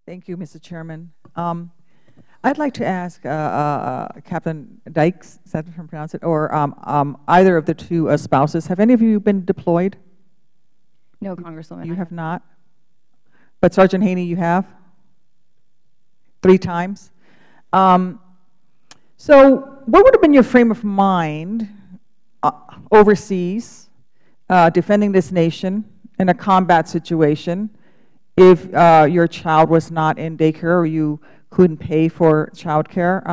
Thank you, Mr. Chairman. I'd like to ask Captain Dykes, is that how you pronounce it, or either of the two spouses, have any of you been deployed? No, Congresswoman. You have not? But Sergeant Haney, you have? 3 times? So what would have been your frame of mind overseas, defending this nation in a combat situation, if your child was not in daycare or you couldn't pay for child care?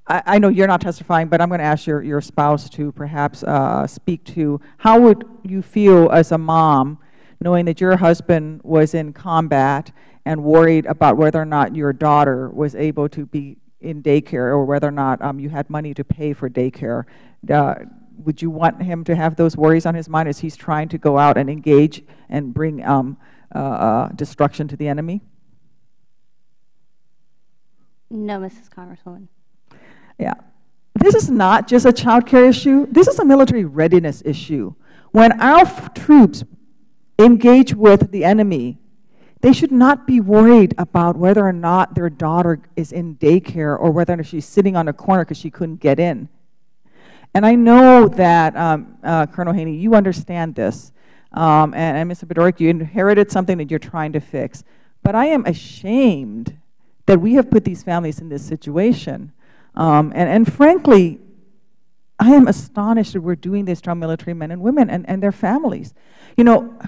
I know you're not testifying, but I'm going to ask your spouse to perhaps speak to how would you feel as a mom knowing that your husband was in combat and worried about whether or not your daughter was able to be in daycare or whether or not you had money to pay for daycare. Would you want him to have those worries on his mind as he's trying to go out and engage and bring destruction to the enemy? No, Mrs. Congresswoman. Yeah. This is not just a child care issue. This is a military readiness issue. When our troops engage with the enemy, they should not be worried about whether or not their daughter is in daycare or whether or not she's sitting on a corner because she couldn't get in. And I know that, Colonel Haney, you understand this. And Mr. Bedoric, you inherited something that you're trying to fix. But I am ashamed that we have put these families in this situation. And frankly, I am astonished that we're doing this to our military men and women and their families. You know,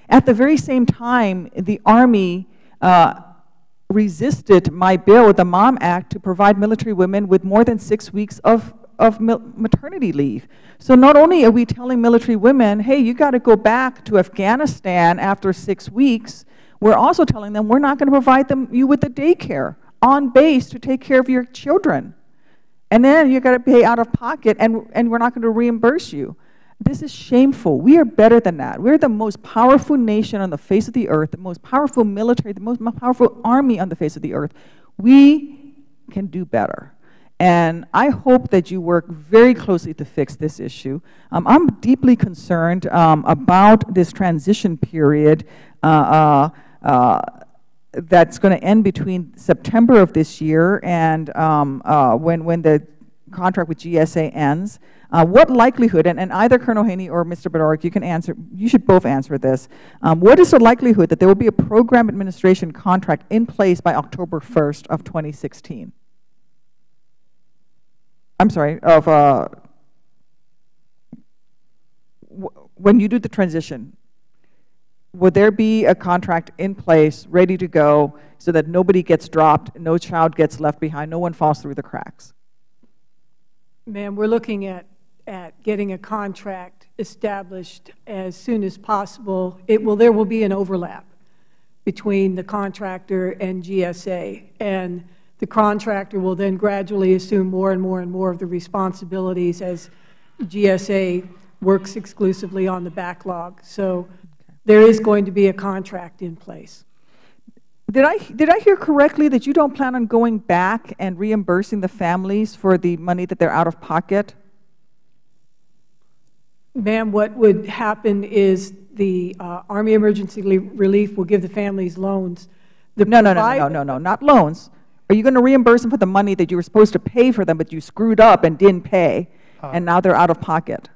at the very same time, the Army resisted my bill, the MOM Act, to provide military women with more than 6 weeks of maternity leave. So not only are we telling military women, hey, you got to go back to Afghanistan after 6 weeks, we're also telling them we're not going to provide you with the daycare on base to take care of your children. And then you got to pay out of pocket, and we're not going to reimburse you. This is shameful. We are better than that. We're the most powerful nation on the face of the earth, the most powerful military, the most powerful army on the face of the earth. We can do better. And I hope that you work very closely to fix this issue. I'm deeply concerned about this transition period that's going to end between September of this year and when the contract with GSA ends. What likelihood, and either Colonel Haney or Mr. Bedoric, you can answer, you should both answer this. What is the likelihood that there will be a program administration contract in place by October 1st of 2016? I'm sorry, of when you do the transition, would there be a contract in place, ready to go, so that nobody gets dropped, no child gets left behind, no one falls through the cracks? Ma'am, we're looking at getting a contract established as soon as possible. There will be an overlap between the contractor and GSA, and the contractor will then gradually assume more and more and more of the responsibilities as GSA works exclusively on the backlog. So there is going to be a contract in place. Did I hear correctly that you don't plan on going back and reimbursing the families for the money that they're out of pocket? Ma'am, what would happen is the Army Emergency Relief will give the families loans. No, not loans. Are you going to reimburse them for the money that you were supposed to pay for them, but you screwed up and didn't pay, and now they're out of pocket?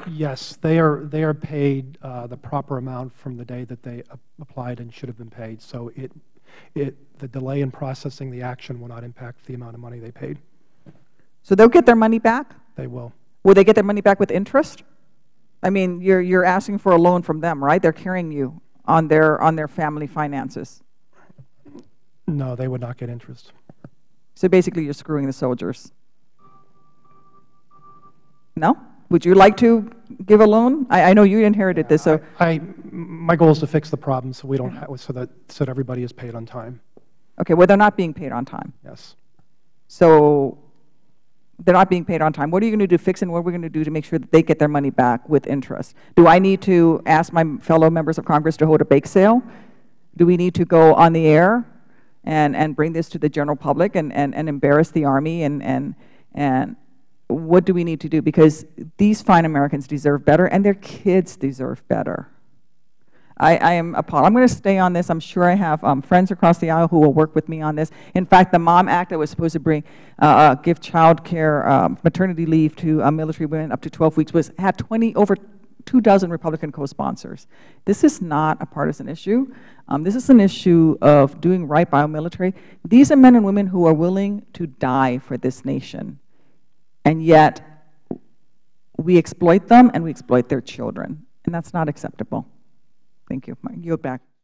Yes, they are paid the proper amount from the day that they applied and should have been paid. So the delay in processing the action will not impact the amount of money they paid. So they'll get their money back? They will. Will they get their money back with interest? I mean, you're asking for a loan from them, right? They're carrying you on their family finances. No, they would not get interest. So basically, you're screwing the soldiers. No? Would you like to give a loan? I know you inherited this, so my goal is to fix the problem so we don't have, so that everybody is paid on time. Okay, well, they're not being paid on time. Yes. So they're not being paid on time. What are you going to do to fix it, and what are we going to do to make sure that they get their money back with interest? Do I need to ask my fellow members of Congress to hold a bake sale? Do we need to go on the air and bring this to the general public and embarrass the Army and what do we need to do? Because these fine Americans deserve better, and their kids deserve better. I am appalled. I'm going to stay on this. I'm sure I have friends across the aisle who will work with me on this. In fact, the MOM Act that was supposed to bring, give child care, maternity leave to military women up to 12 weeks had over 24 Republican co-sponsors. This is not a partisan issue. This is an issue of doing right by our military. These are men and women who are willing to die for this nation, and yet we exploit them and we exploit their children, and that's not acceptable. Thank you. I yield back.